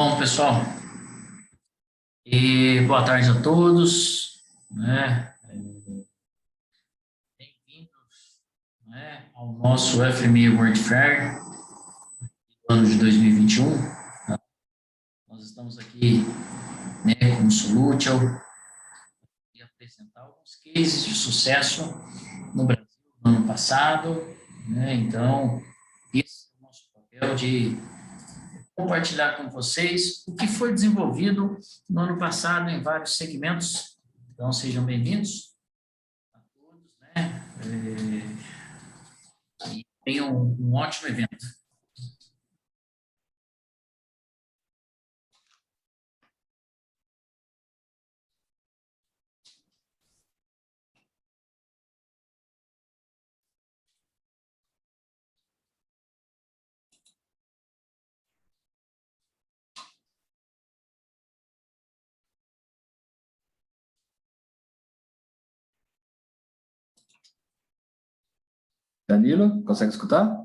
Bom, pessoal, e boa tarde a todos, né? Bem-vindos, né, ao nosso FME World Fair do ano de 2021. Nós estamos aqui, né, com o Solution e apresentar alguns cases de sucesso no Brasil no ano passado, né? Então, esse é o nosso papel de compartilhar com vocês o que foi desenvolvido no ano passado em vários segmentos. Então, sejam bem-vindos a todos, né? E tenham um ótimo evento. Danilo, consegue escutar?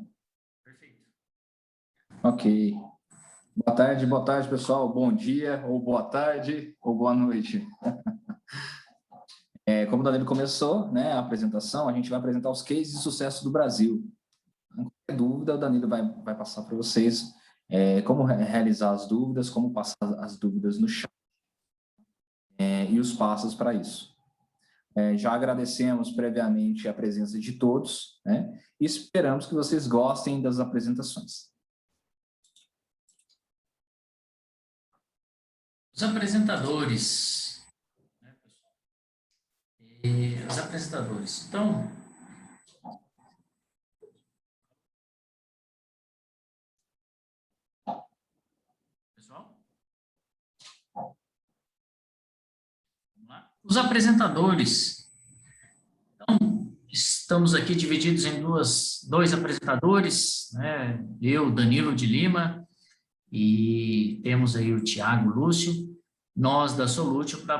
Perfeito. Ok. Boa tarde, pessoal. Bom dia, ou boa tarde, ou boa noite. Como o Danilo começou, né, a apresentação, a gente vai apresentar os cases de sucesso do Brasil. Qualquer dúvida, o Danilo vai passar para vocês como realizar as dúvidas, como passar as dúvidas no chat e os passos para isso. Já agradecemos previamente a presença de todos, né, e esperamos que vocês gostem das apresentações. Os apresentadores, né, pessoal? Os apresentadores. Então, pessoal, vamos lá. Os apresentadores. Então, estamos aqui divididos em dois apresentadores, né? Eu, Danilo de Lima, e temos aí o Tiago Lúcio, nós da Solutio, para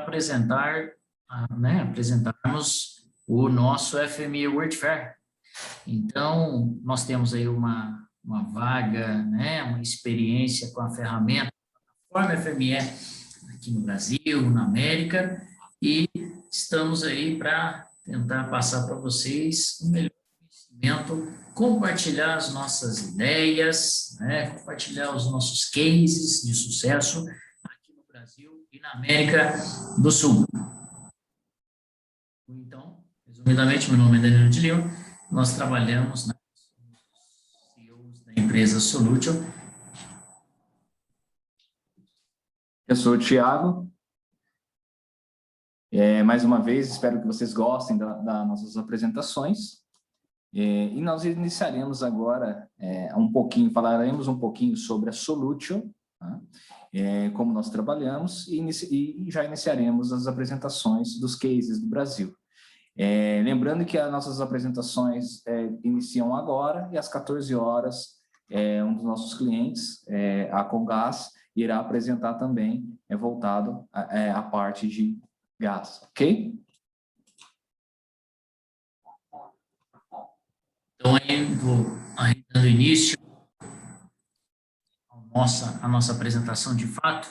apresentarmos o nosso FME World Fair. Então, nós temos aí uma vaga, né, uma experiência com a ferramenta, a plataforma FME aqui no Brasil, na América, e estamos aí para tentar passar para vocês o melhor conhecimento, compartilhar as nossas ideias, né, compartilhar os nossos cases de sucesso aqui no Brasil e na América do Sul. Então, resumidamente, meu nome é Danilo de Lima, nós trabalhamos na CEOs da empresa Solutio. Eu sou o Tiago. Mais uma vez, espero que vocês gostem das nossas apresentações. E nós iniciaremos agora falaremos um pouquinho sobre a Solutio, tá? Como nós trabalhamos, e já iniciaremos as apresentações dos cases do Brasil. Lembrando que as nossas apresentações iniciam agora, e às 14 horas, um dos nossos clientes, a Comgás, irá apresentar também, voltado à parte de gás, ok? Então, aí vou dando início à nossa apresentação de fato.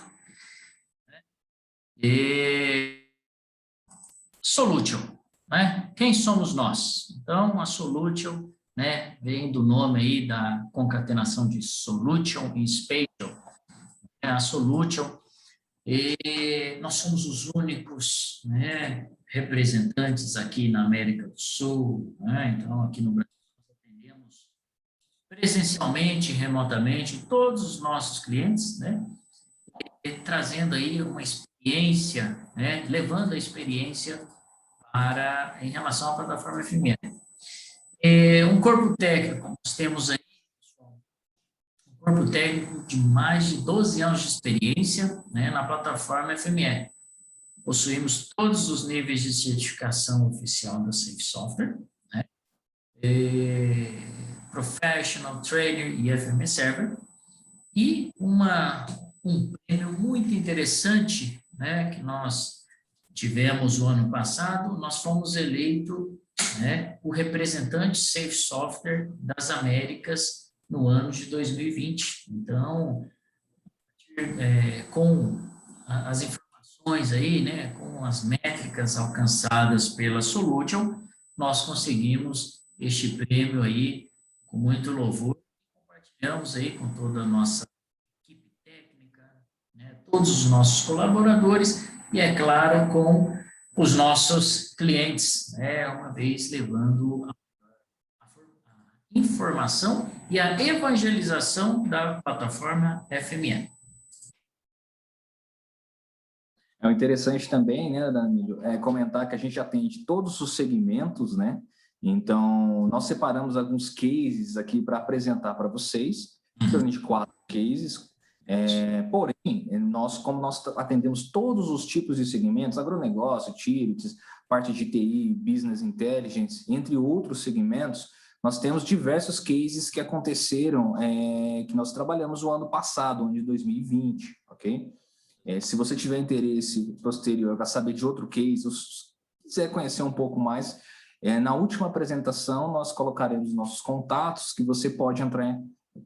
Solutio, né? Quem somos nós? Então, a Solutio, né, vem do nome aí da concatenação de solution e spatial. A Solutio, e nós somos os únicos, né, representantes aqui na América do Sul, né? Então, aqui no Brasil, nós atendemos presencialmente, remotamente, todos os nossos clientes, né? Trazendo aí uma experiência, né? Levando a experiência em relação à plataforma FME. Um corpo técnico, nós temos aí um corpo técnico de mais de 12 anos de experiência, né, na plataforma FME. Possuímos todos os níveis de certificação oficial da Safe Software, né, Professional, Trainer e FME Server, e um prêmio muito interessante, né, que nós tivemos o ano passado. Nós fomos eleitos, né, o representante Safe Software das Américas no ano de 2020. Então, a partir com as informações aí, né, com as métricas alcançadas pela Solution, nós conseguimos este prêmio aí com muito louvor. Compartilhamos aí com toda a nossa equipe técnica, né, todos os nossos colaboradores e, é claro, com os nossos clientes, né, uma vez levando a informação e a evangelização da plataforma FME. É interessante também, né, Danilo, comentar que a gente atende todos os segmentos, né? Então, nós separamos alguns cases aqui para apresentar para vocês, em torno de 4 cases. Porém, como nós atendemos todos os tipos de segmentos, agronegócio, utilities, parte de TI, business intelligence, entre outros segmentos, nós temos diversos cases que aconteceram, que nós trabalhamos o ano passado, ano de 2020, ok? Se você tiver interesse posterior para saber de outro case, ou se quiser conhecer um pouco mais, na última apresentação nós colocaremos nossos contatos, que você pode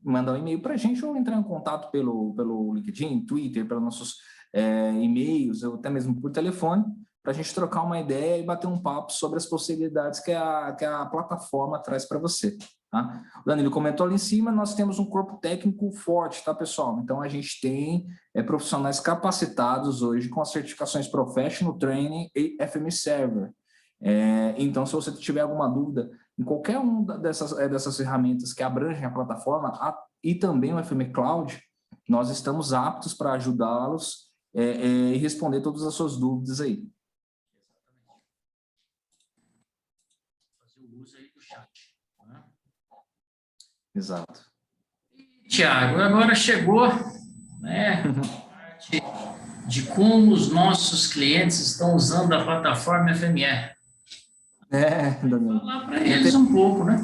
mandar um e-mail para a gente ou entrar em contato pelo LinkedIn, Twitter, pelos nossos e-mails, ou até mesmo por telefone, para a gente trocar uma ideia e bater um papo sobre as possibilidades que a plataforma traz para você. Tá? O Danilo comentou ali em cima, nós temos um corpo técnico forte, tá, pessoal? Então, a gente tem profissionais capacitados hoje com as certificações Professional Training e FME Server. Então, se você tiver alguma dúvida em qualquer uma dessas ferramentas que abrangem a plataforma e também o FME Cloud, nós estamos aptos para ajudá-los e responder todas as suas dúvidas aí. Fazer o uso aí do chat. Exato. Tiago, agora chegou, né, a parte de como os nossos clientes estão usando a plataforma FME. Danilo. Falar para eles um pouco, né?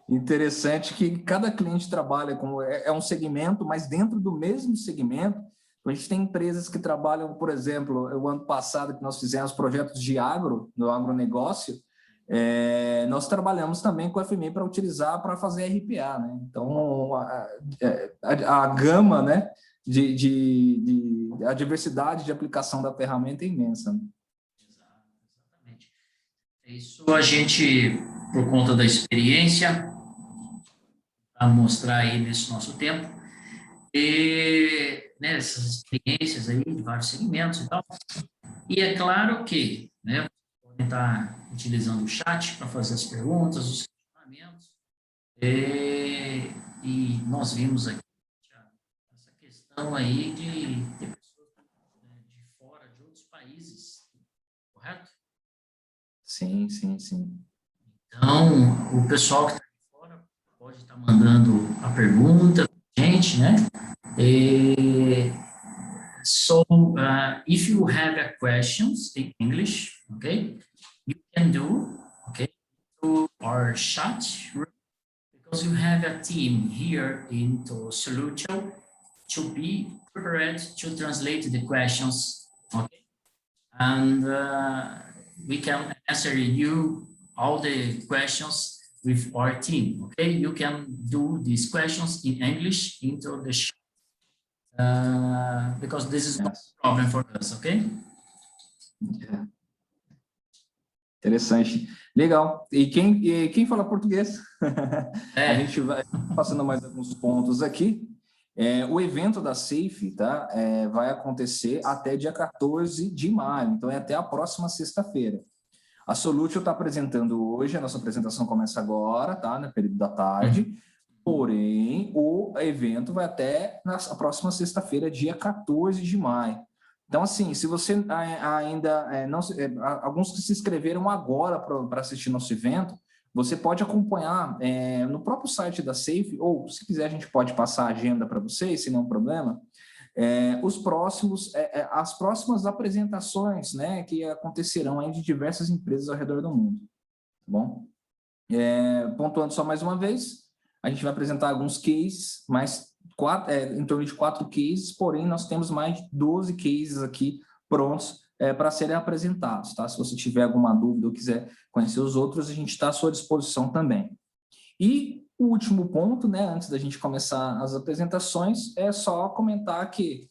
Interessante que cada cliente trabalha com um segmento, mas dentro do mesmo segmento, a gente tem empresas que trabalham, por exemplo, o ano passado que nós fizemos projetos de no agronegócio, nós trabalhamos também com a FME para utilizar para fazer RPA, né? Então, a gama, né, a diversidade de aplicação da ferramenta é imensa. Né? Exatamente. Isso a gente, por conta da experiência, a mostrar aí nesse nosso tempo, e né, essas experiências aí de vários segmentos e tal. E é claro que, né, podem estar utilizando o chat para fazer as perguntas, os questionamentos, e nós vimos aqui essa questão aí de ter pessoas de fora, de outros países, correto? Sim, sim, sim. Então, o pessoal que está de fora pode estar mandando a pergunta para a gente, né? So, if you have questions in English, okay, you can do, okay, to our chat room, because you have a team here into Solution to be prepared to translate the questions, okay, and we can answer you all the questions with our team, okay? You can do these questions in English into the chat. Because this is not a problem for us, okay? Interessante. Legal. E quem fala português? A gente vai passando mais alguns pontos aqui. O evento da SAFE, tá? Vai acontecer até dia 14 de maio, então é até a próxima sexta-feira. A Solution está apresentando hoje, a nossa apresentação começa agora, tá? No período da tarde. Porém, o evento vai até a próxima sexta-feira, dia 14 de maio. Então, assim, se você ainda não... alguns que se inscreveram agora para assistir nosso evento, você pode acompanhar no próprio site da SAFE, ou se quiser a gente pode passar a agenda para vocês, se não é um problema, as próximas apresentações, né, que acontecerão aí de diversas empresas ao redor do mundo. Tá bom? Pontuando só mais uma vez, a gente vai apresentar alguns cases, em torno de 4 cases, porém nós temos mais de 12 cases aqui prontos para serem apresentados, tá? Se você tiver alguma dúvida ou quiser conhecer os outros, a gente está à sua disposição também. E o último ponto, né, antes da gente começar as apresentações, é só comentar que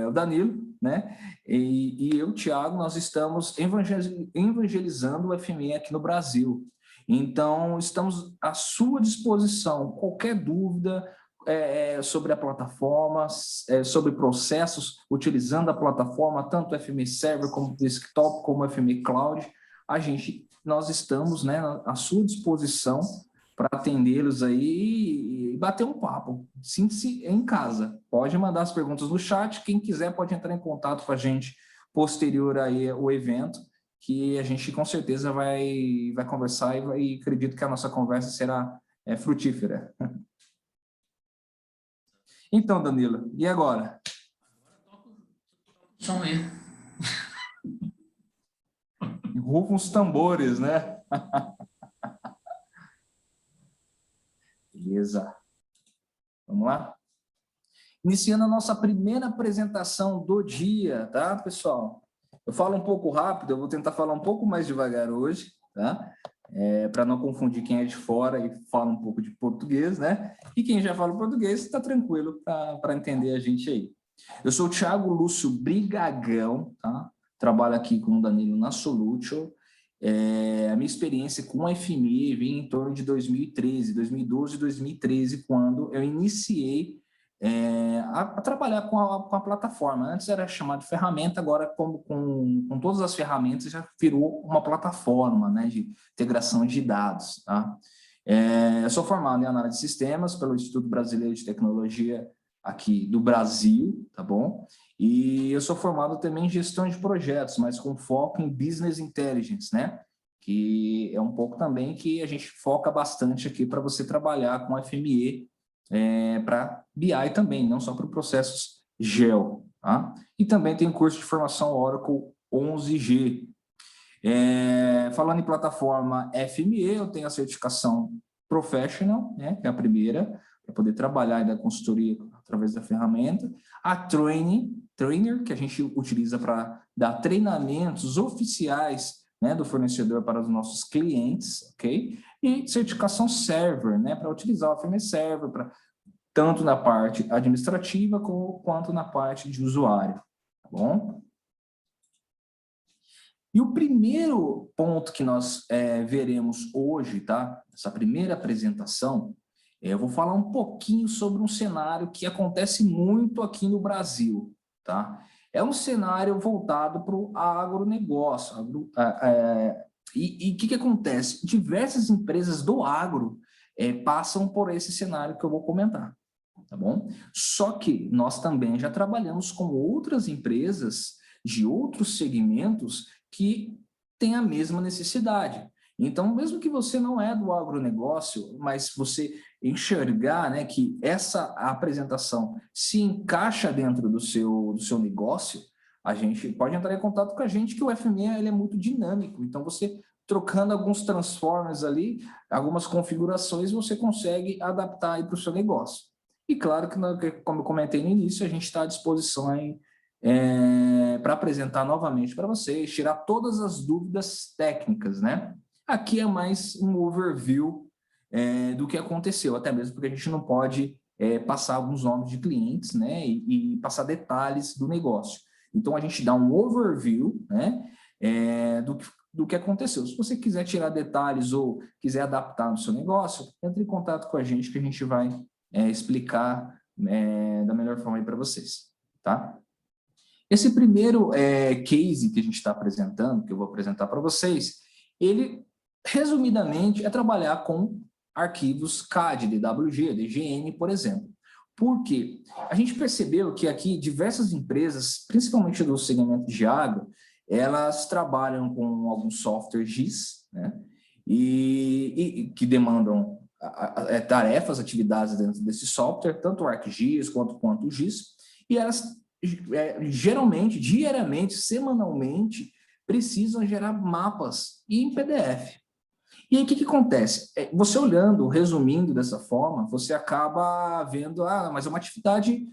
o Danilo, né, e eu, Thiago, nós estamos evangelizando o FME aqui no Brasil. Então, estamos à sua disposição. Qualquer dúvida sobre a plataforma, sobre processos utilizando a plataforma, tanto o FME Server como Desktop, como o FME Cloud, nós estamos, né, à sua disposição para atendê-los aí e bater um papo. Sinta-se em casa. Pode mandar as perguntas no chat. Quem quiser pode entrar em contato com a gente posterior aí ao evento, que a gente com certeza vai conversar e acredito que a nossa conversa será frutífera. Então, Danilo, e agora? Som aí. Rufam os tambores, né? Beleza. Vamos lá? Iniciando a nossa primeira apresentação do dia, tá, pessoal? Eu falo um pouco rápido, eu vou tentar falar um pouco mais devagar hoje, tá? Para não confundir quem é de fora e fala um pouco de português, né? E quem já fala português está tranquilo para entender a gente aí. Eu sou o Thiago Lúcio Brigagão, tá? Trabalho aqui com o Danilo na Solutio. A minha experiência com a FME vem em torno de 2013, 2012 e 2013, quando eu iniciei a trabalhar com a plataforma. Antes era chamado de ferramenta, agora com todas as ferramentas já virou uma plataforma, né, de integração de dados. Tá? Eu sou formado em análise de sistemas pelo Instituto Brasileiro de Tecnologia aqui do Brasil, tá bom? E eu sou formado também em gestão de projetos, mas com foco em Business Intelligence, né? Que é um pouco também que a gente foca bastante aqui para você trabalhar com FME, para BI também, não só para processos GEL, tá? E também tem curso de formação Oracle 11G. Falando em plataforma FME, eu tenho a certificação Professional, né? Que é a primeira, para poder trabalhar e dar consultoria através da ferramenta. A Trainer, que a gente utiliza para dar treinamentos oficiais, né, do fornecedor para os nossos clientes, ok? E certificação Server, né, para utilizar o FME Server, tanto na parte administrativa quanto na parte de usuário, tá bom? E o primeiro ponto que nós veremos hoje, tá? Essa primeira apresentação, eu vou falar um pouquinho sobre um cenário que acontece muito aqui no Brasil, tá? É um cenário voltado para o agronegócio. E o que acontece? Diversas empresas do agro passam por esse cenário que eu vou comentar, tá bom? Só que nós também já trabalhamos com outras empresas de outros segmentos que têm a mesma necessidade. Então, mesmo que você não é do agronegócio, mas você enxergar, né, que essa apresentação se encaixa dentro do seu negócio, a gente pode entrar em contato com a gente, que o FME ele é muito dinâmico. Então, você trocando alguns transformers ali, algumas configurações, você consegue adaptar para o seu negócio. E claro que, como eu comentei no início, a gente está à disposição aí, para apresentar novamente para vocês, tirar todas as dúvidas técnicas, né? Aqui é mais um overview do que aconteceu, até mesmo porque a gente não pode passar alguns nomes de clientes, né, e passar detalhes do negócio. Então, a gente dá um overview, né, do que aconteceu. Se você quiser tirar detalhes ou quiser adaptar no seu negócio, entre em contato com a gente que a gente vai explicar da melhor forma aí para vocês, tá? Esse primeiro case que a gente está apresentando, que eu vou apresentar para vocês, ele, resumidamente, é trabalhar com arquivos CAD, DWG, DGN, por exemplo. Por quê? A gente percebeu que aqui diversas empresas, principalmente do segmento de agro, elas trabalham com alguns softwares GIS, né? E que demandam tarefas, atividades dentro desse software, tanto o ArcGIS quanto o GIS, e elas geralmente, diariamente, semanalmente, precisam gerar mapas em PDF. E aí, o que acontece? Você olhando, resumindo dessa forma, você acaba vendo, mas é uma atividade,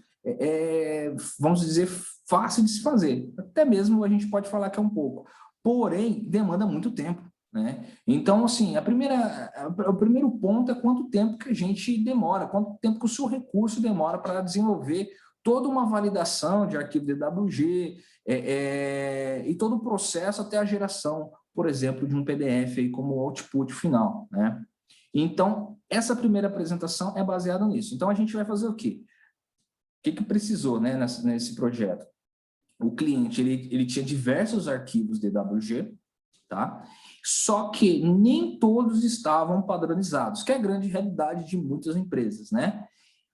vamos dizer, fácil de se fazer. Até mesmo a gente pode falar que é um pouco. Porém, demanda muito tempo, né? Então, assim, o primeiro ponto é quanto tempo que a gente demora, quanto tempo que o seu recurso demora para desenvolver toda uma validação de arquivo DWG e todo o processo até a geração, por exemplo, de um PDF aí como output final, né? Então, essa primeira apresentação é baseada nisso. Então, a gente vai fazer o quê? O que precisou, né, nesse projeto? O cliente ele tinha diversos arquivos DWG, tá? Só que nem todos estavam padronizados, que é a grande realidade de muitas empresas, né?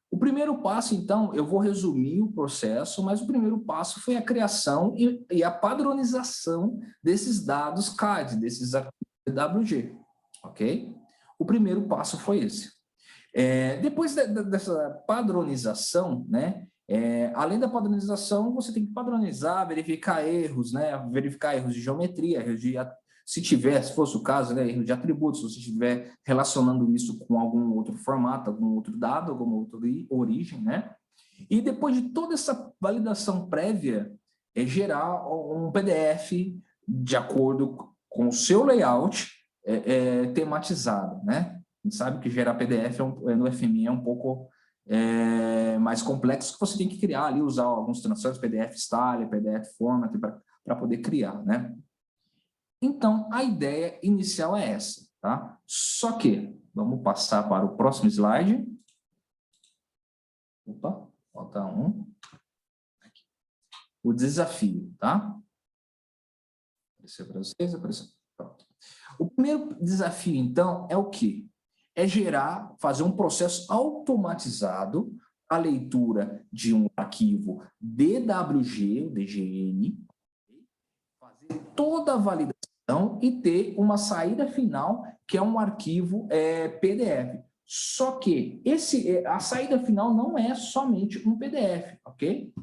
O primeiro passo, então, eu vou resumir o processo, mas o primeiro passo foi a criação e a padronização desses dados CAD, desses arquivos DWG, ok? O primeiro passo foi esse. Depois dessa padronização, né? Além da padronização, você tem que padronizar, verificar erros, né? Verificar erros de geometria, erros de, se fosse o caso, né? Erro de atributos, se você estiver relacionando isso com algum outro formato, algum outro dado, alguma outra origem, né? E depois de toda essa validação prévia, gerar um PDF de acordo com o seu layout tematizado, né? A gente sabe que gerar PDF no FMI é um pouco mais complexo, que você tem que criar ali, usar alguns transformadores, PDF Style, PDF Format, para poder criar, né? Então, a ideia inicial é essa, tá? Só que, vamos passar para o próximo slide. Opa, falta um. Aqui. O desafio, tá? Apareceu para vocês? Apareceu. Pronto. O primeiro desafio, então, é o quê? É fazer um processo automatizado, a leitura de um arquivo DWG, DGN, fazer toda a validação e ter uma saída final, que é um arquivo PDF. Só que a saída final não é somente um PDF, ok?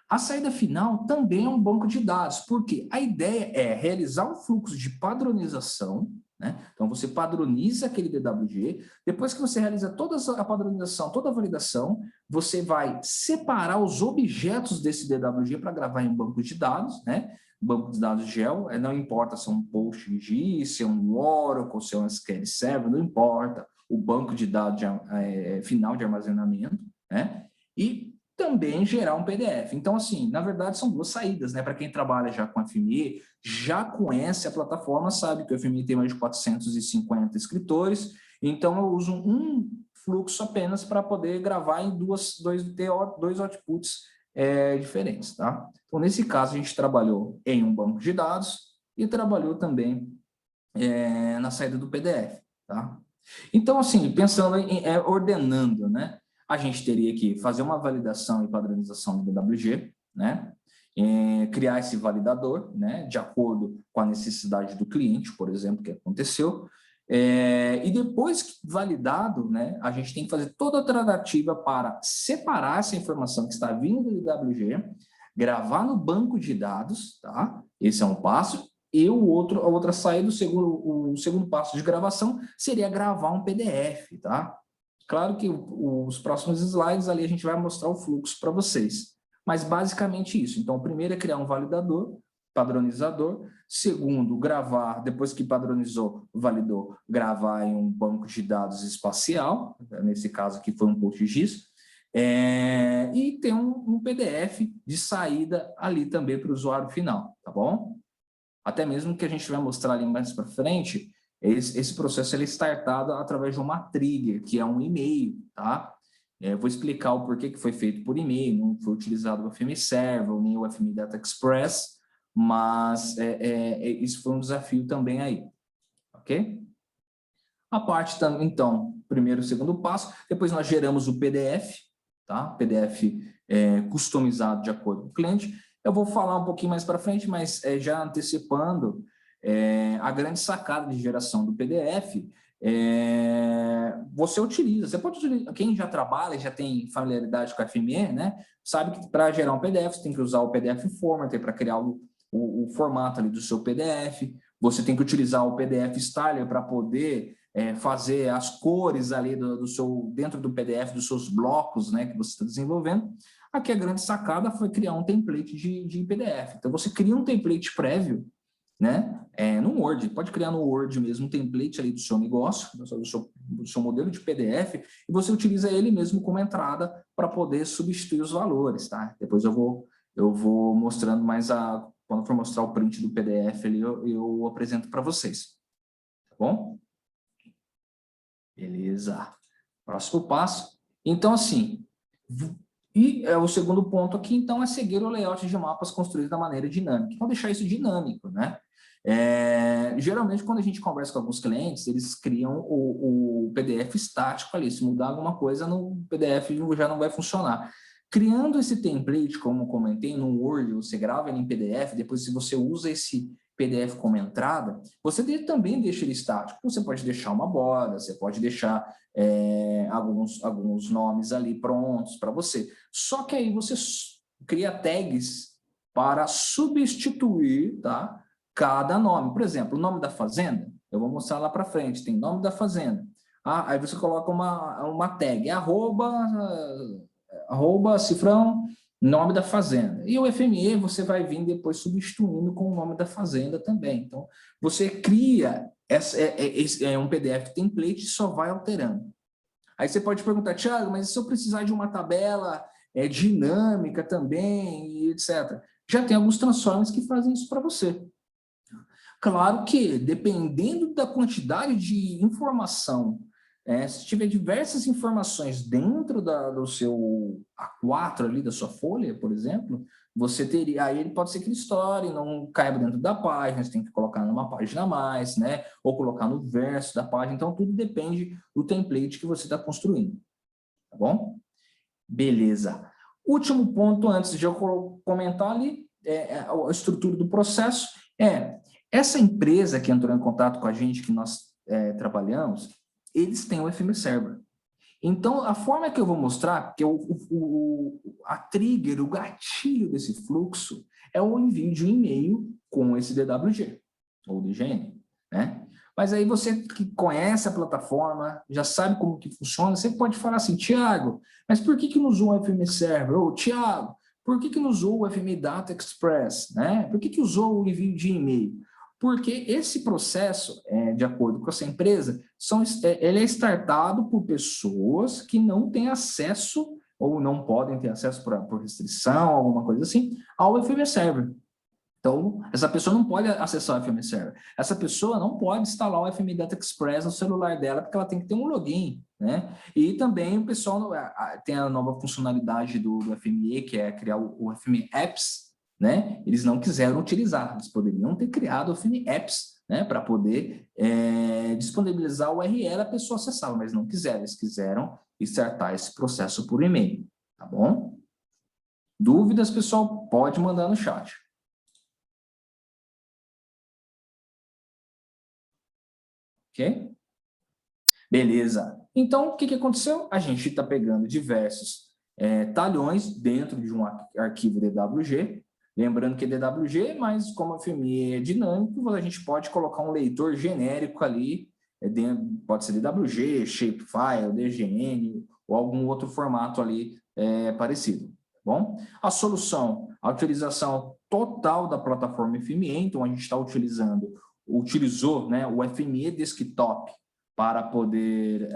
A saída final também é um banco de dados, porque a ideia é realizar um fluxo de padronização, né? Então, você padroniza aquele DWG, depois que você realiza toda a padronização, toda a validação, você vai separar os objetos desse DWG para gravar em um banco de dados, né? Banco de dados GEL, não importa se é um PostGIS, se é um Oracle, se é um SQL Server, não importa, o banco de dados final de armazenamento, né? E também gerar um PDF. Então, assim, na verdade, são duas saídas, né? Para quem trabalha já com a FME, já conhece a plataforma, sabe que o FME tem mais de 450 escritores, então eu uso um fluxo apenas para poder gravar em dois outputs diferentes, tá? Então, nesse caso, a gente trabalhou em um banco de dados e trabalhou também na saída do PDF, tá? Então, assim, pensando ordenando, né? A gente teria que fazer uma validação e padronização do DWG, né? Criar esse validador, né? De acordo com a necessidade do cliente, por exemplo, que aconteceu. E depois que validado, né? A gente tem que fazer toda a tratativa para separar essa informação que está vindo do DWG, gravar no banco de dados, tá? Esse é um passo. E a outra saída, o segundo passo de gravação seria gravar um PDF, tá? Claro que os próximos slides ali a gente vai mostrar o fluxo para vocês, mas basicamente isso. Então, o primeiro é criar um validador, padronizador. Segundo, gravar, depois que padronizou, validou, gravar em um banco de dados espacial, nesse caso aqui foi um PostGIS, e tem um PDF de saída ali também para o usuário final, tá bom? Até mesmo que a gente vai mostrar ali mais para frente, esse processo ele é startado através de uma trigger, que é um e-mail, tá? Vou explicar o porquê que foi feito por e-mail, não foi utilizado o FMI Server, nem o FMI Data Express, mas isso foi um desafio também aí, ok? A parte, então, primeiro e segundo passo, depois nós geramos o PDF, tá? PDF customizado de acordo com o cliente. Eu vou falar um pouquinho mais para frente, mas já antecipando, a grande sacada de geração do PDF, você pode utilizar, quem já trabalha, já tem familiaridade com a FME, né, sabe que para gerar um PDF, você tem que usar o PDF Format para criar o formato ali do seu PDF, você tem que utilizar o PDF Styler para poder fazer as cores ali dentro do PDF, dos seus blocos, né, que você está desenvolvendo. Aqui a grande sacada foi criar um template de PDF. Então, você cria um template prévio, né, no Word, pode criar no Word mesmo um template ali do seu negócio, do seu modelo de PDF, e você utiliza ele mesmo como entrada para poder substituir os valores, tá? Depois eu vou mostrando mais quando for mostrar o print do PDF ali, eu apresento para vocês, tá bom? Beleza. Próximo passo. Então, assim, e o segundo ponto aqui, então, é seguir o layout de mapas construídos da maneira dinâmica. Então, deixar isso dinâmico, né? Geralmente, quando a gente conversa com alguns clientes, eles criam o PDF estático ali. Se mudar alguma coisa, no PDF já não vai funcionar. Criando esse template, como comentei, no Word, você grava ele em PDF, depois se você usa esse PDF como entrada, você também deixa ele estático. Você pode deixar uma borda, você pode deixar alguns nomes ali prontos para você. Só que aí você cria tags para substituir, tá, cada nome. Por exemplo, o nome da fazenda, eu vou mostrar lá para frente, tem nome da fazenda. Aí você coloca uma tag, arroba cifrão, nome da fazenda. E o FME você vai vir depois substituindo com o nome da fazenda também. Então, você cria um PDF template e só vai alterando. Aí você pode perguntar, Thiago, mas se eu precisar de uma tabela dinâmica também, e etc. Já tem alguns transformers que fazem isso para você. Claro que, dependendo da quantidade de informação, se tiver diversas informações dentro do seu A4 ali, da sua folha, por exemplo, você teria, aí ele pode ser que ele estoure, não caiba dentro da página, você tem que colocar numa página a mais, né? Ou colocar no verso da página, então tudo depende do template que você está construindo, tá bom? Beleza. Último ponto, antes de eu comentar ali, a estrutura do processo, essa empresa que entrou em contato com a gente, que nós trabalhamos, eles têm o FME Server. Então, a forma que eu vou mostrar, que a trigger, o gatilho desse fluxo, é o envio de um e-mail com esse DWG, ou DGN, né? Mas aí você que conhece a plataforma, já sabe como que funciona, você pode falar assim, Thiago, mas por que não usou o FME Server? Ou, Thiago, por que não usou o FME Data Express? Né? Por que usou o envio de e-mail? Porque esse processo, de acordo com essa empresa, ele é startado por pessoas que não têm acesso, ou não podem ter acesso por restrição, alguma coisa assim, ao FME Server. Então, essa pessoa não pode acessar o FME Server. Essa pessoa não pode instalar o FME Data Express no celular dela, porque ela tem que ter um login, né? E também o pessoal tem a nova funcionalidade do FME, que é criar o FME Apps, né? Eles não quiseram utilizar, eles poderiam ter criado o FME Apps, né? Para poder disponibilizar o URL, a pessoa acessava, mas não quiseram, eles quiseram startar esse processo por e-mail, tá bom? Dúvidas, pessoal, pode mandar no chat. Ok? Beleza. Então, o que aconteceu? A gente está pegando diversos talhões dentro de um arquivo DWG. Lembrando que é DWG, mas como a FME é dinâmico, a gente pode colocar um leitor genérico ali, pode ser DWG, Shapefile, DGN, ou algum outro formato ali parecido. Tá bom? A solução, a utilização total da plataforma FME, então a gente está utilizou, né, o FME Desktop para poder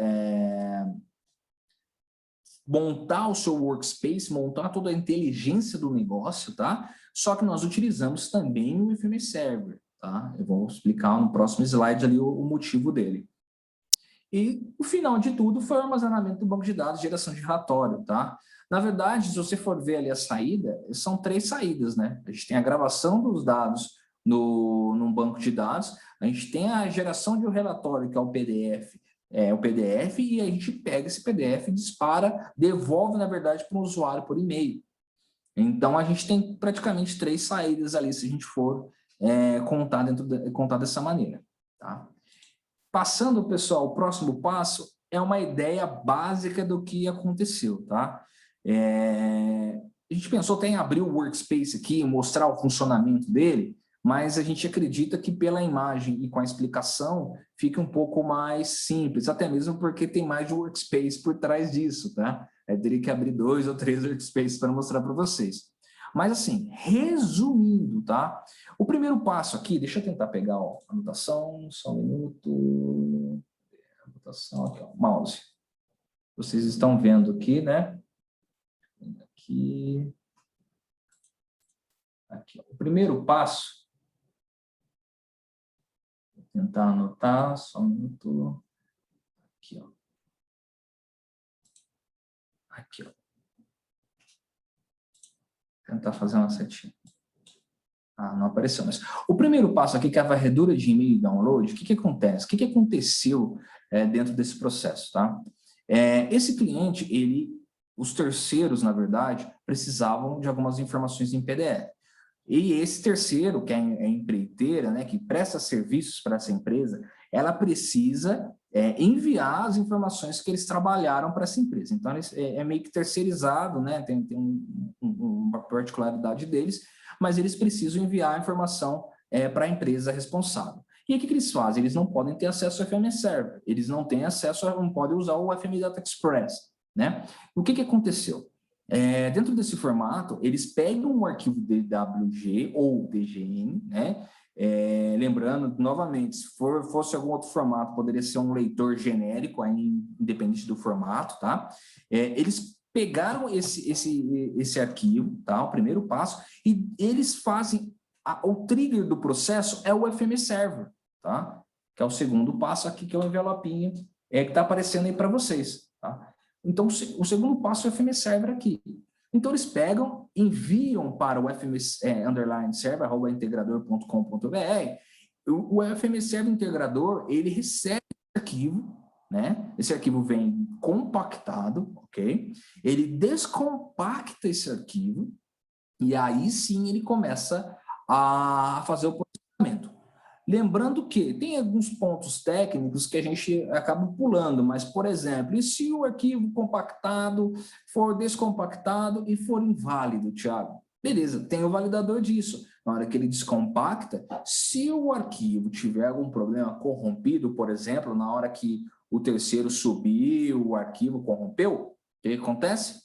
montar o seu workspace, montar toda a inteligência do negócio, tá? Só que nós utilizamos também o FME Server, tá? Eu vou explicar no próximo slide ali o motivo dele. E o final de tudo foi o armazenamento do banco de dados, geração de relatório, tá? Na verdade, se você for ver ali a saída, são 3 saídas, né? A gente tem a gravação dos dados num banco de dados, a gente tem a geração de um relatório, que é o PDF, e a gente pega esse PDF, dispara, devolve, na verdade, para o usuário por e-mail. Então, a gente tem praticamente 3 saídas ali, se a gente for contar dessa maneira, tá? Passando, pessoal, o próximo passo é uma ideia básica do que aconteceu, tá? A gente pensou até em abrir o workspace aqui, mostrar o funcionamento dele, mas a gente acredita que pela imagem e com a explicação fica um pouco mais simples, até mesmo porque tem mais de workspace por trás disso, tá? Eu teria que abrir 2 ou 3 workspaces para mostrar para vocês. Mas assim, resumindo, tá? O primeiro passo aqui, deixa eu tentar pegar ó, a anotação, só um minuto. Anotação aqui, ó, mouse. Vocês estão vendo aqui, né? Aqui. Aqui, ó. O primeiro passo. Vou tentar anotar, só um minuto. Aqui, ó. Aqui, ó. Tentar fazer uma setinha. Ah, não apareceu, mas o primeiro passo aqui, que é a varredura de e-mail e download, o que acontece? O que aconteceu dentro desse processo, tá? Esse cliente, os terceiros, na verdade, precisavam de algumas informações em PDF. E esse terceiro, que é a empreiteira, né, que presta serviços para essa empresa, ela precisa enviar as informações que eles trabalharam para essa empresa. Então, é meio que terceirizado, né, tem uma particularidade deles, mas eles precisam enviar a informação para a empresa responsável. E aí, o que eles fazem? Eles não podem ter acesso ao FMS Server, eles não têm acesso, não podem usar o FMI Data Express, né? O que aconteceu? Dentro desse formato, eles pegam um arquivo DWG ou DGN, né? Lembrando, novamente, se fosse algum outro formato, poderia ser um leitor genérico, aí, independente do formato, tá? Eles pegaram esse arquivo, tá? O primeiro passo, e eles fazem, o trigger do processo é o FMS Server, tá? Que é o segundo passo aqui, que é o envelopinho, que está aparecendo aí para vocês, tá? Então, o segundo passo é o FMS Server aqui. Então, eles pegam, enviam para o FMS Server, @integrador.com.br. O FMS Server integrador, ele recebe esse arquivo, né? Esse arquivo vem compactado, ok? Ele descompacta esse arquivo e aí sim ele começa a fazer o processamento. Lembrando que tem alguns pontos técnicos que a gente acaba pulando, mas, por exemplo, e se o arquivo compactado for descompactado e for inválido, Thiago? Beleza, tem o validador disso. Na hora que ele descompacta, se o arquivo tiver algum problema corrompido, por exemplo, na hora que o terceiro subiu, o arquivo corrompeu, o que acontece?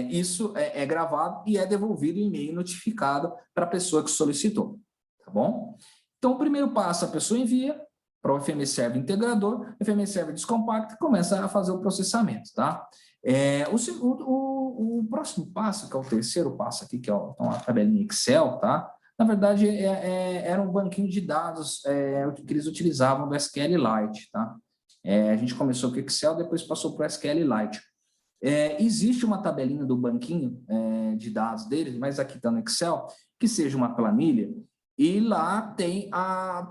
Isso é gravado e é devolvido em e-mail notificado para a pessoa que solicitou, tá bom? Então, o primeiro passo, a pessoa envia para o FMS Server integrador, o FMS Server descompacta e começa a fazer o processamento, tá? O próximo passo, que é o terceiro passo aqui, que é uma tabelinha Excel, tá? Na verdade, era um banquinho de dados que eles utilizavam do SQLite, tá? A gente começou com o Excel, depois passou para o SQLite. Existe uma tabelinha do banquinho de dados deles, mas aqui está no Excel, que seja uma planilha, e lá tem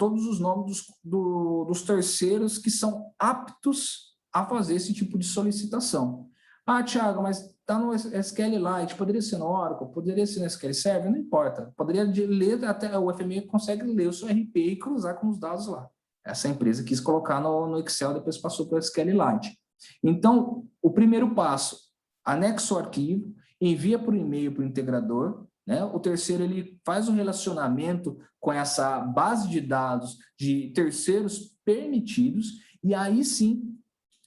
todos os nomes dos terceiros que são aptos a fazer esse tipo de solicitação. Ah, Thiago, mas está no SQLite, poderia ser no Oracle, poderia ser no SQL Server, não importa. Poderia ler, até o FMI consegue ler o seu RP e cruzar com os dados lá. Essa empresa quis colocar no Excel, depois passou para o SQLite. Então, o primeiro passo, anexa o arquivo, envia por e-mail para o integrador, né? O terceiro, ele faz um relacionamento com essa base de dados de terceiros permitidos, e aí sim,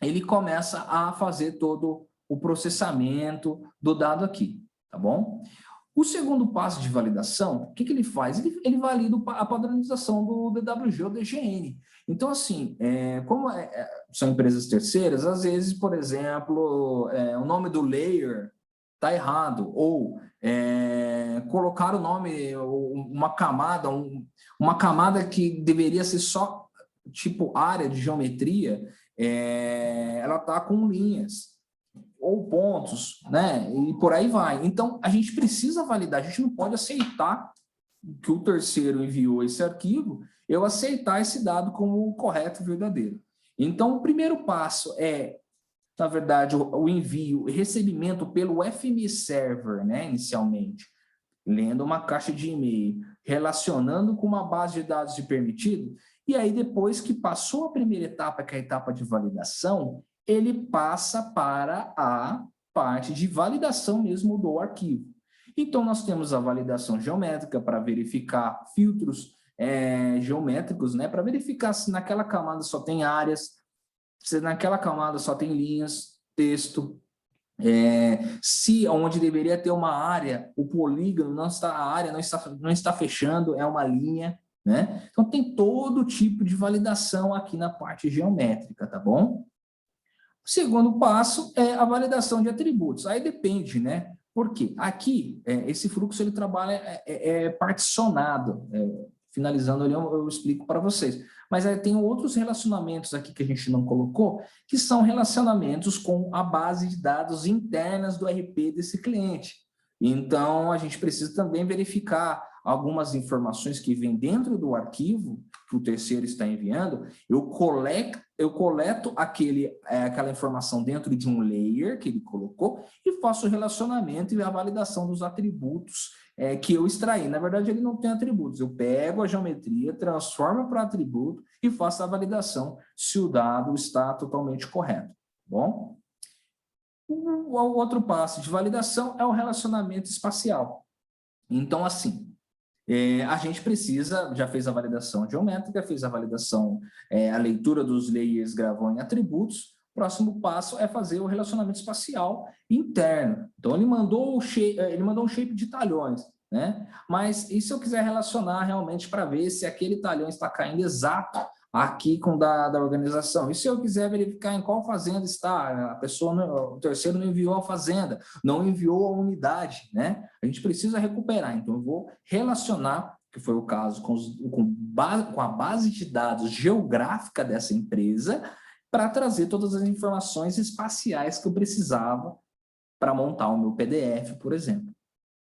ele começa a fazer todo o processamento do dado aqui, tá bom? O segundo passo de validação, o que ele faz? Ele valida a padronização do DWG ou DGN. Então, assim, como são empresas terceiras, às vezes, por exemplo, o nome do layer está errado, ou colocar o nome, uma camada que deveria ser só tipo área de geometria, ela está com linhas ou pontos, né? E por aí vai. Então, a gente precisa validar, a gente não pode aceitar que o terceiro enviou esse arquivo, eu aceitar esse dado como correto e verdadeiro. Então, o primeiro passo na verdade, o envio, o recebimento pelo FMS Server, né, inicialmente, lendo uma caixa de e-mail, relacionando com uma base de dados de permitido, e aí depois que passou a primeira etapa, que é a etapa de validação, ele passa para a parte de validação mesmo do arquivo. Então, nós temos a validação geométrica para verificar filtros geométricos, né, para verificar se naquela camada só tem áreas, se naquela camada só tem linhas, texto, Se onde deveria ter uma área, o polígono não está, a área não está fechando, é uma linha, né? Então tem todo tipo de validação aqui na parte geométrica, tá bom? O segundo passo é a validação de atributos. Aí depende, né? Por quê? Aqui, esse fluxo ele trabalha particionado. Finalizando ali, eu explico para vocês. Mas aí tem outros relacionamentos aqui que a gente não colocou, que são relacionamentos com a base de dados internas do RP desse cliente. Então, a gente precisa também verificar algumas informações que vêm dentro do arquivo que o terceiro está enviando. Eu coleto aquela informação dentro de um layer que ele colocou e faço o relacionamento e a validação dos atributos que eu extraí. Na verdade, ele não tem atributos. Eu pego a geometria, transformo para atributo e faço a validação se o dado está totalmente correto. Bom? O outro passo de validação é o relacionamento espacial. Então, assim, a gente precisa, já fez a validação geométrica, fez a validação, a leitura dos layers, gravou em atributos. O próximo passo é fazer o relacionamento espacial interno. Então, ele mandou um shape de talhões, né? Mas e se eu quiser relacionar realmente para ver se aquele talhão está caindo exato aqui com da organização? E se eu quiser verificar em qual fazenda está, a pessoa, o terceiro não enviou a fazenda, não enviou a unidade, né? A gente precisa recuperar, então eu vou relacionar, que foi o caso, com a base de dados geográfica dessa empresa, para trazer todas as informações espaciais que eu precisava para montar o meu PDF, por exemplo.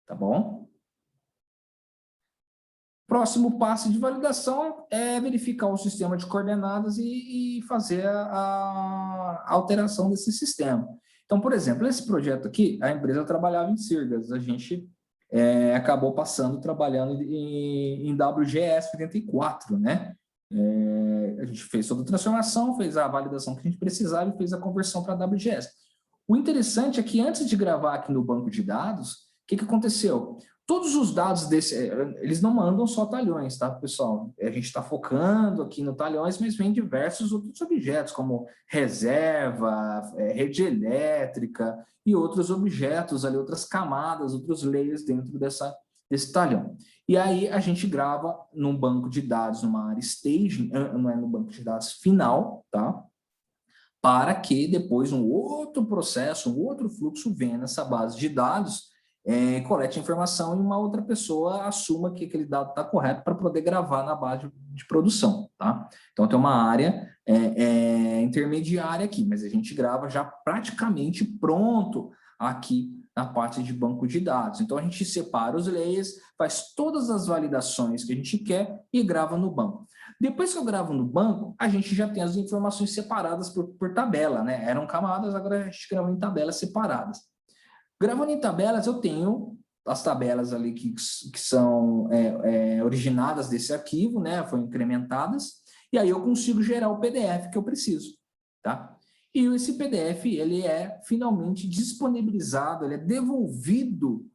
Tá bom? Próximo passo de validação é verificar o sistema de coordenadas e fazer a alteração desse sistema. Então, por exemplo, esse projeto aqui, a empresa trabalhava em Sirgas, a gente acabou trabalhando em WGS 84, né? A gente fez toda a transformação, fez a validação que a gente precisava e fez a conversão para WGS. O interessante é que antes de gravar aqui no banco de dados, o que aconteceu? Todos os dados eles não mandam só talhões, tá, pessoal? A gente está focando aqui no talhões, mas vem diversos outros objetos, como reserva, rede elétrica e outros objetos ali, outras camadas, outros layers dentro desse talhão. E aí a gente grava num banco de dados, numa área staging, não é no banco de dados final, tá? Para que depois um outro processo, um outro fluxo venha nessa base de dados, colete informação e uma outra pessoa assuma que aquele dado está correto para poder gravar na base de produção, tá? Então, tem uma área intermediária aqui, mas a gente grava já praticamente pronto aqui na parte de banco de dados. Então, a gente separa os layers, faz todas as validações que a gente quer e grava no banco. Depois que eu gravo no banco, a gente já tem as informações separadas por tabela, né? Eram camadas, agora a gente grava em tabelas separadas. Gravando em tabelas, eu tenho as tabelas ali que são originadas desse arquivo, né? Foram incrementadas, e aí eu consigo gerar o PDF que eu preciso, tá? E esse PDF, ele é finalmente disponibilizado, ele é devolvido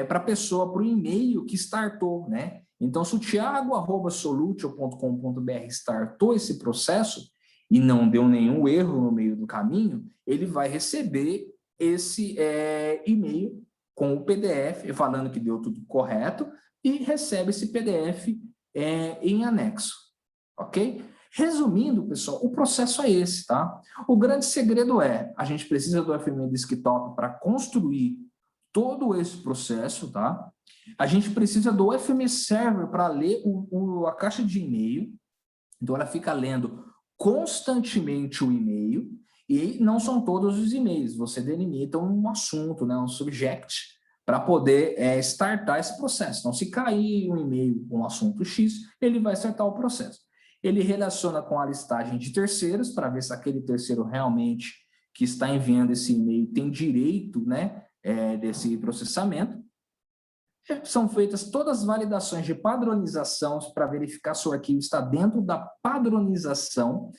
para a pessoa, para o e-mail que startou, né? Então, se o thiago@solutio.com.br startou esse processo e não deu nenhum erro no meio do caminho, ele vai receber esse e-mail com o PDF, falando que deu tudo correto, e recebe esse PDF em anexo, ok? Resumindo, pessoal, o processo é esse, tá? O grande segredo a gente precisa do FME Desktop para construir todo esse processo, tá? A gente precisa do FME Server para ler a caixa de e-mail, então ela fica lendo constantemente o e-mail, e não são todos os e-mails, você delimita um assunto, né, um subject, para poder startar esse processo. Então, se cair um e-mail com um assunto X, ele vai startar o processo. Ele relaciona com a listagem de terceiros, para ver se aquele terceiro realmente que está enviando esse e-mail tem direito, né, desse processamento. São feitas todas as validações de padronização para verificar se o arquivo está dentro da padronização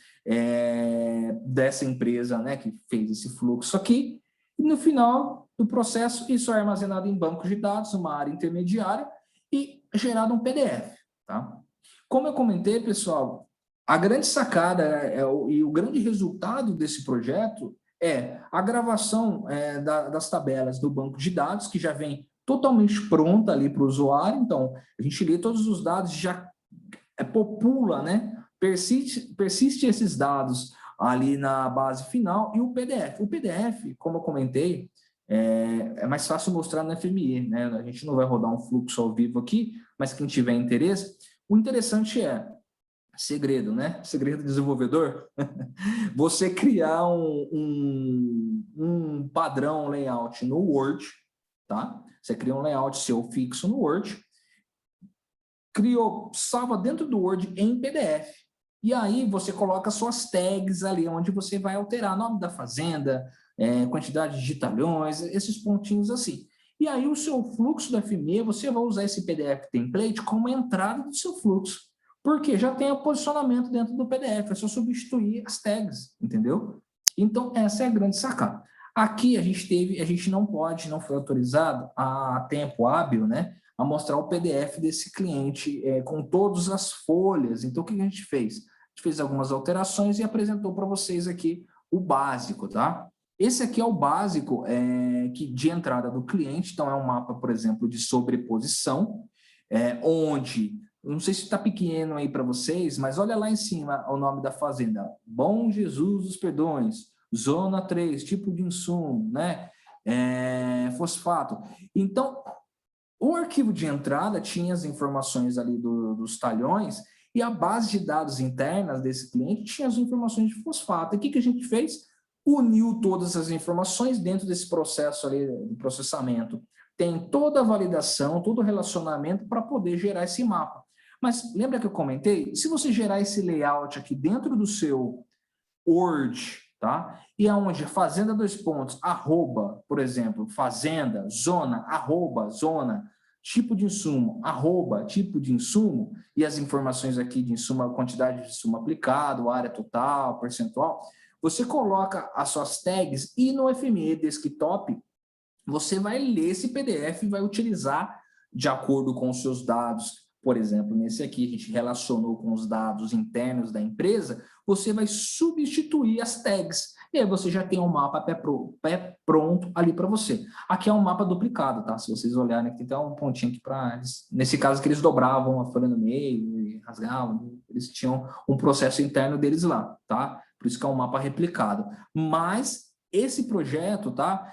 dessa empresa, né, que fez esse fluxo aqui. E no final do processo, isso é armazenado em banco de dados, uma área intermediária, e gerado um PDF. Tá? Como eu comentei, pessoal, a grande sacada e o grande resultado desse projeto é a gravação das tabelas do banco de dados, que já vem totalmente pronta ali para o usuário. Então, a gente lê todos os dados, já popula, né? Persiste esses dados ali na base final, e o PDF. O PDF, como eu comentei, é mais fácil mostrar no FME, né? A gente não vai rodar um fluxo ao vivo aqui, mas quem tiver interesse, o interessante segredo, né? Segredo do desenvolvedor, você criar um padrão layout no Word, tá? Você cria um layout seu fixo no Word, salva dentro do Word em PDF. E aí você coloca suas tags ali, onde você vai alterar nome da fazenda, quantidade de talhões, esses pontinhos assim. E aí o seu fluxo da FME, você vai usar esse PDF template como entrada do seu fluxo. Porque já tem o posicionamento dentro do PDF, é só substituir as tags, entendeu? Então, essa é a grande sacada. Aqui a gente não foi autorizado a tempo hábil, né, a mostrar o PDF desse cliente com todas as folhas. Então, o que a gente fez? A gente fez algumas alterações e apresentou para vocês aqui o básico, tá? Esse aqui é o básico de entrada do cliente. Então, é um mapa, por exemplo, de sobreposição, onde, não sei se está pequeno aí para vocês, mas olha lá em cima o nome da fazenda. Bom Jesus dos Perdões, Zona 3, tipo de insumo, né? Fosfato. Então, o arquivo de entrada tinha as informações ali dos talhões, e a base de dados internas desse cliente tinha as informações de fosfato. E o que a gente fez? Uniu todas as informações dentro desse processo ali de processamento. Tem toda a validação, todo o relacionamento para poder gerar esse mapa. Mas lembra que eu comentei? Se você gerar esse layout aqui dentro do seu Word, tá? E aonde fazenda arroba, por exemplo, fazenda, zona, arroba, zona, tipo de insumo, arroba, tipo de insumo, e as informações aqui de insumo, a quantidade de insumo aplicado, área total, percentual, você coloca as suas tags e no FME Desktop, você vai ler esse PDF e vai utilizar de acordo com os seus dados. Por exemplo, nesse aqui, a gente relacionou com os dados internos da empresa, você vai substituir as tags. E aí você já tem um mapa pronto ali para você. Aqui é um mapa duplicado, tá? Se vocês olharem, aqui tem um pontinho aqui para eles. Nesse caso que eles dobravam a folha no meio e rasgavam, eles tinham um processo interno deles lá, tá? Por isso que é um mapa replicado. Mas esse projeto, tá?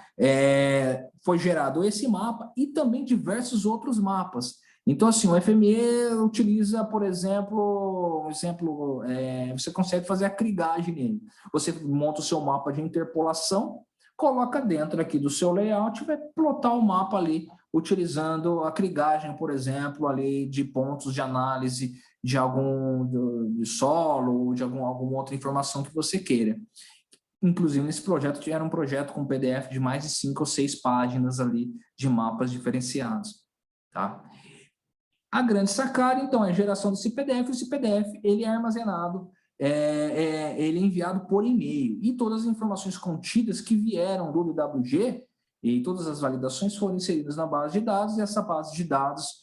Foi gerado esse mapa e também diversos outros mapas. Então, assim, o FME utiliza, por exemplo, você consegue fazer a crigagem nele. Você monta o seu mapa de interpolação, coloca dentro aqui do seu layout e vai plotar o mapa ali, utilizando a crigagem, por exemplo, ali de pontos de análise de de solo, ou de alguma outra informação que você queira. Inclusive, nesse projeto, era um projeto com PDF de mais de 5 ou 6 páginas ali de mapas diferenciados, tá? A grande sacada, então, é a geração desse PDF. Esse PDF, ele é armazenado, ele é enviado por e-mail. E todas as informações contidas que vieram do DWG e todas as validações foram inseridas na base de dados, e essa base de dados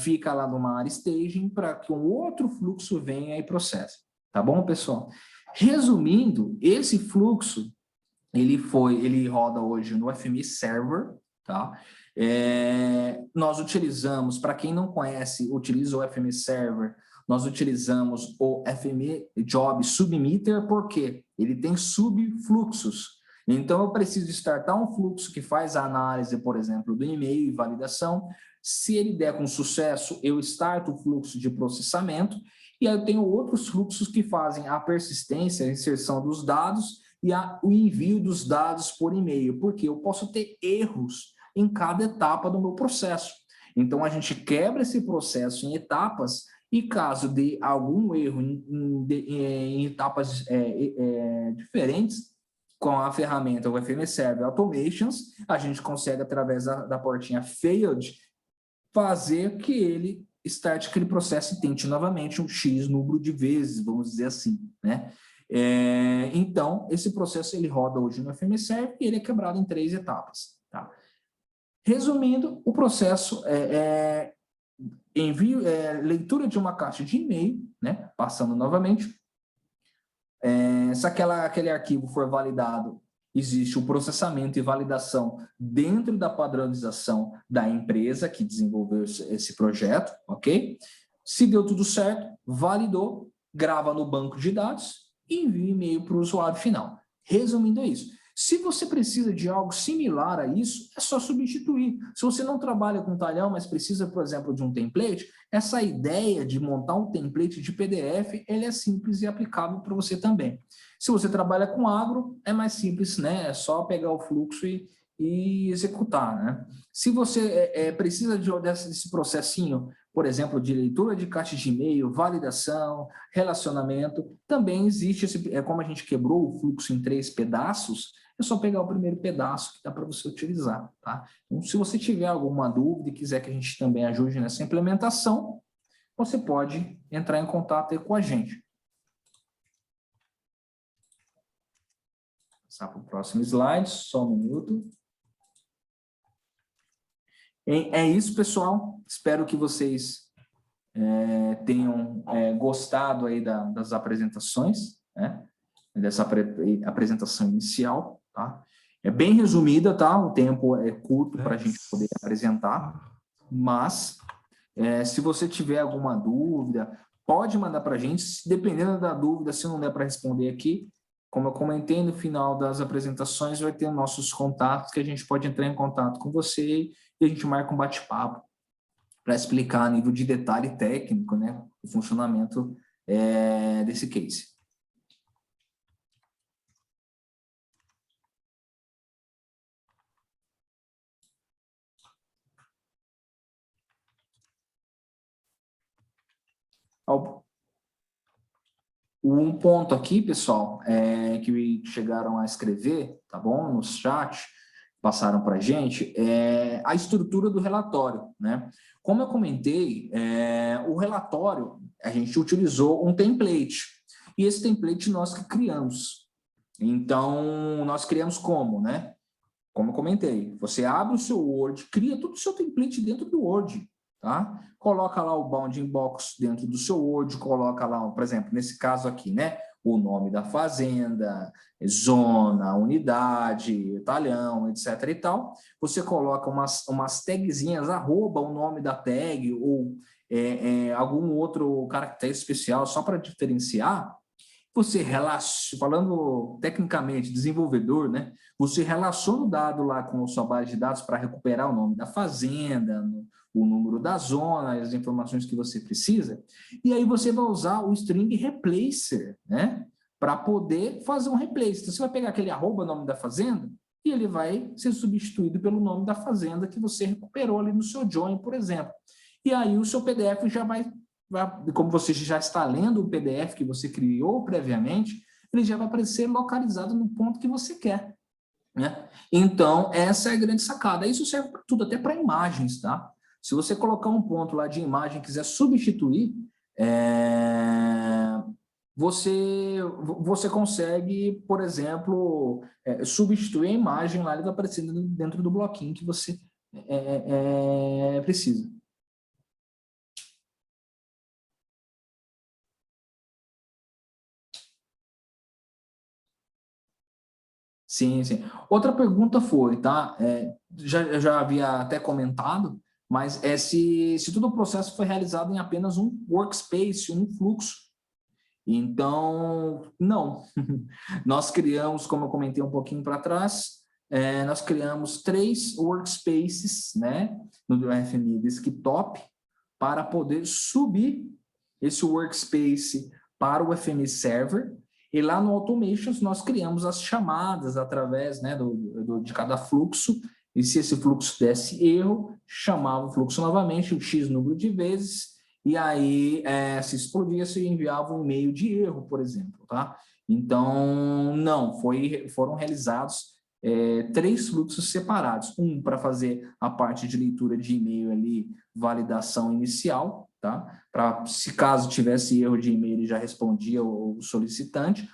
fica lá numa área staging para que um outro fluxo venha e processe. Tá bom, pessoal? Resumindo, esse fluxo, ele roda hoje no FME Server, tá? Nós utilizamos, para quem não conhece, utiliza o FME Server, nós utilizamos o FME Job Submitter, porque ele tem subfluxos. Então, eu preciso startar um fluxo que faz a análise, por exemplo, do e-mail e validação. Se ele der com sucesso, eu starto o fluxo de processamento, e aí eu tenho outros fluxos que fazem a persistência, a inserção dos dados e o envio dos dados por e-mail, porque eu posso ter erros em cada etapa do meu processo. Então, a gente quebra esse processo em etapas, e caso dê algum erro em etapas diferentes, com a ferramenta o FME Server Automations, a gente consegue, através da portinha Failed, fazer que ele start aquele processo e tente novamente um X número de vezes, vamos dizer assim, né? Então, esse processo ele roda hoje no FME Server e ele é quebrado em 3 etapas, tá? Resumindo, o processo leitura de uma caixa de e-mail, né? Passando novamente, Se aquele arquivo for validado, existe o processamento e validação dentro da padronização da empresa que desenvolveu esse projeto, ok? Se deu tudo certo, validou, grava no banco de dados e envia e-mail para o usuário final. Resumindo, é isso. Se você precisa de algo similar a isso, é só substituir. Se você não trabalha com talhão, mas precisa, por exemplo, de um template, essa ideia de montar um template de PDF, ele é simples e aplicável para você também. Se você trabalha com agro, é mais simples, né? É só pegar o fluxo e executar, né? Se você precisa desse processinho, por exemplo, de leitura de caixa de e-mail, validação, relacionamento, também existe como a gente quebrou o fluxo em 3 pedaços, é só pegar o primeiro pedaço que dá para você utilizar, tá? Então, se você tiver alguma dúvida e quiser que a gente também ajude nessa implementação, você pode entrar em contato aí com a gente. Passar para o próximo slide, só um minuto. É isso, pessoal. Espero que vocês tenham gostado aí das apresentações, né? Dessa apresentação inicial, tá? É bem resumida, tá? O tempo é curto para a gente poder apresentar, mas se você tiver alguma dúvida, pode mandar para a gente. Dependendo da dúvida, se não der para responder aqui, como eu comentei, no final das apresentações vai ter nossos contatos, que a gente pode entrar em contato com você e a gente marca um bate-papo para explicar a nível de detalhe técnico, né, o funcionamento desse case. Um ponto aqui, pessoal, que chegaram a escrever, tá bom, no chat, passaram para a gente, a estrutura do relatório, né? Como eu comentei, o relatório, a gente utilizou um template, e esse template nós que criamos. Então, nós criamos como, né? Como eu comentei, você abre o seu Word, cria todo o seu template dentro do Word, tá? Coloca lá o bounding box dentro do seu Word, coloca lá, por exemplo, nesse caso aqui, né? O nome da fazenda, zona, unidade, talhão, etc. e tal. Você coloca umas tagzinhas, arroba o nome da tag ou algum outro caractere especial só para diferenciar. Você falando tecnicamente, desenvolvedor, né? Você relaciona o dado lá com a sua base de dados para recuperar o nome da fazenda, o número da zona, as informações que você precisa, e aí você vai usar o string replacer, né? Para poder fazer um replace. Então, você vai pegar aquele arroba nome da fazenda e ele vai ser substituído pelo nome da fazenda que você recuperou ali no seu join, por exemplo. E aí o seu PDF já vai, como você já está lendo o PDF que você criou previamente, ele já vai aparecer localizado no ponto que você quer, né? Então, essa é a grande sacada. Isso serve para tudo, até para imagens, tá? Se você colocar um ponto lá de imagem e quiser substituir, você consegue, por exemplo, substituir a imagem lá, ele vai aparecer dentro do bloquinho que você precisa. Sim, sim. Outra pergunta foi, tá? Já havia até comentado, mas se todo o processo foi realizado em apenas um workspace, um fluxo. Então, não. Nós criamos, como eu comentei um pouquinho para trás, nós criamos 3 workspaces, né, no FMI Desktop, para poder subir esse workspace para o FMI Server. E lá no Automations nós criamos as chamadas através, né, de cada fluxo, e se esse fluxo desse erro, chamava o fluxo novamente, o X número de vezes, e aí se explodia, se enviava um e-mail de erro, por exemplo, tá? Então, não, foram realizados 3 fluxos separados, um para fazer a parte de leitura de e-mail ali, validação inicial, tá? Se caso tivesse erro de e-mail, ele já respondia o solicitante.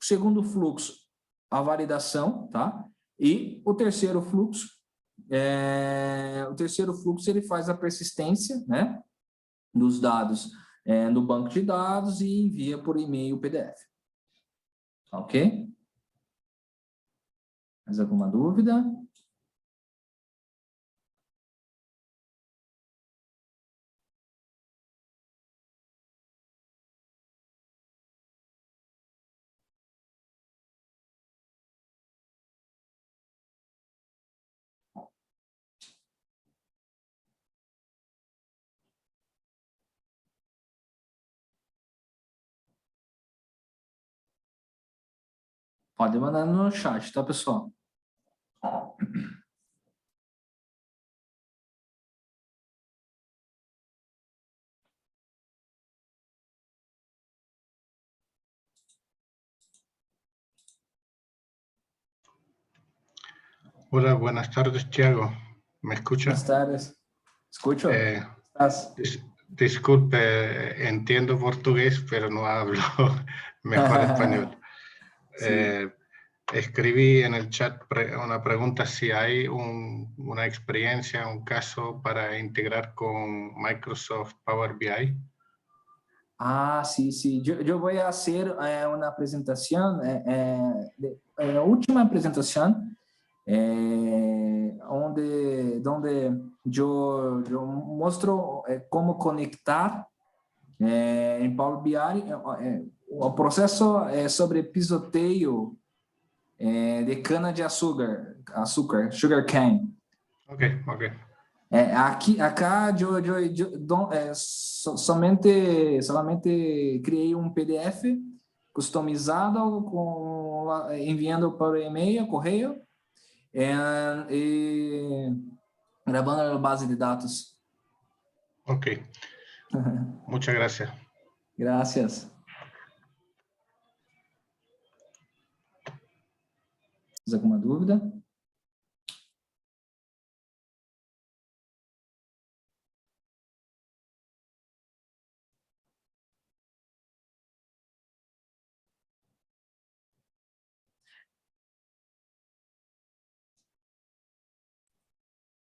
O segundo fluxo, a validação, tá? E o terceiro fluxo, ele faz a persistência, né, dos dados no banco de dados e envia por e-mail o PDF. Ok? Mais alguma dúvida? Pode mandar no chat, tá, pessoal? Hola, buenas tardes, Thiago. ¿Me escucha? Buenas tardes. Escucho. ¿Estás? Disculpe, entiendo portugués, pero no hablo mejor español. Sí. Escribí en el chat una pregunta si hay una experiencia, un caso para integrar con Microsoft Power BI. Ah, sí, sí. Yo voy a hacer una presentación, la última presentación, donde yo muestro cómo conectar em Power BI o processo sobre pisoteio de cana-de-açúcar, sugar cane. Ok, ok. Acá somente criei um PDF customizado enviando por e-mail, correio e gravando na base de dados. Ok. Muchas gracias. Gracias. Mais alguma dúvida?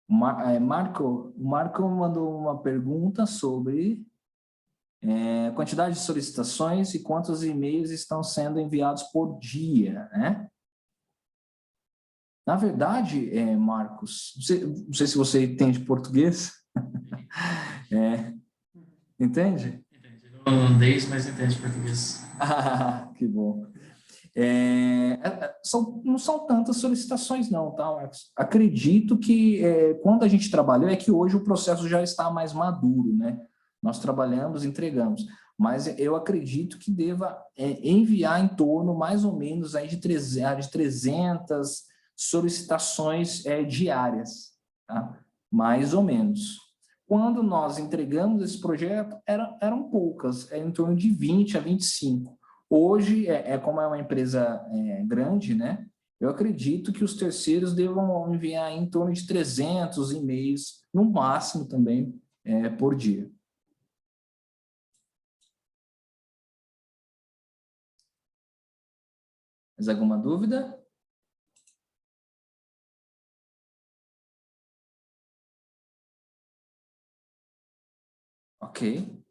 Marco mandou uma pergunta sobre quantidade de solicitações e quantos e-mails estão sendo enviados por dia, né? Na verdade, Marcos, não sei se você entende português. Entende? Entendi. Holandês, mas entende português. Que bom. Não são tantas solicitações não, tá, Marcos? Acredito que quando a gente trabalhou, é que hoje o processo já está mais maduro, né? Nós trabalhamos, entregamos, mas eu acredito que deva enviar em torno, mais ou menos, aí de 300 solicitações diárias, tá? Mais ou menos. Quando nós entregamos esse projeto, eram poucas, em torno de 20 a 25. Hoje, como é uma empresa grande, né? Eu acredito que os terceiros devam enviar em torno de 300 e-mails, no máximo também, por dia. Mais alguma dúvida? Ok.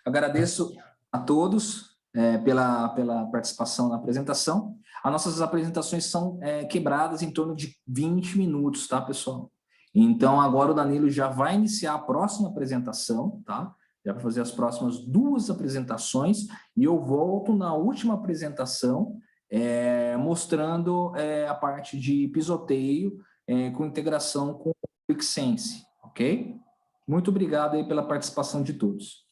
Agradeço a todos pela participação na apresentação. As nossas apresentações são quebradas em torno de 20 minutos, tá, pessoal? Então, agora o Danilo já vai iniciar a próxima apresentação, tá? Já vai fazer as próximas 2 apresentações e eu volto na última apresentação mostrando a parte de pisoteio com integração com o QuickSense, ok? Muito obrigado aí pela participação de todos.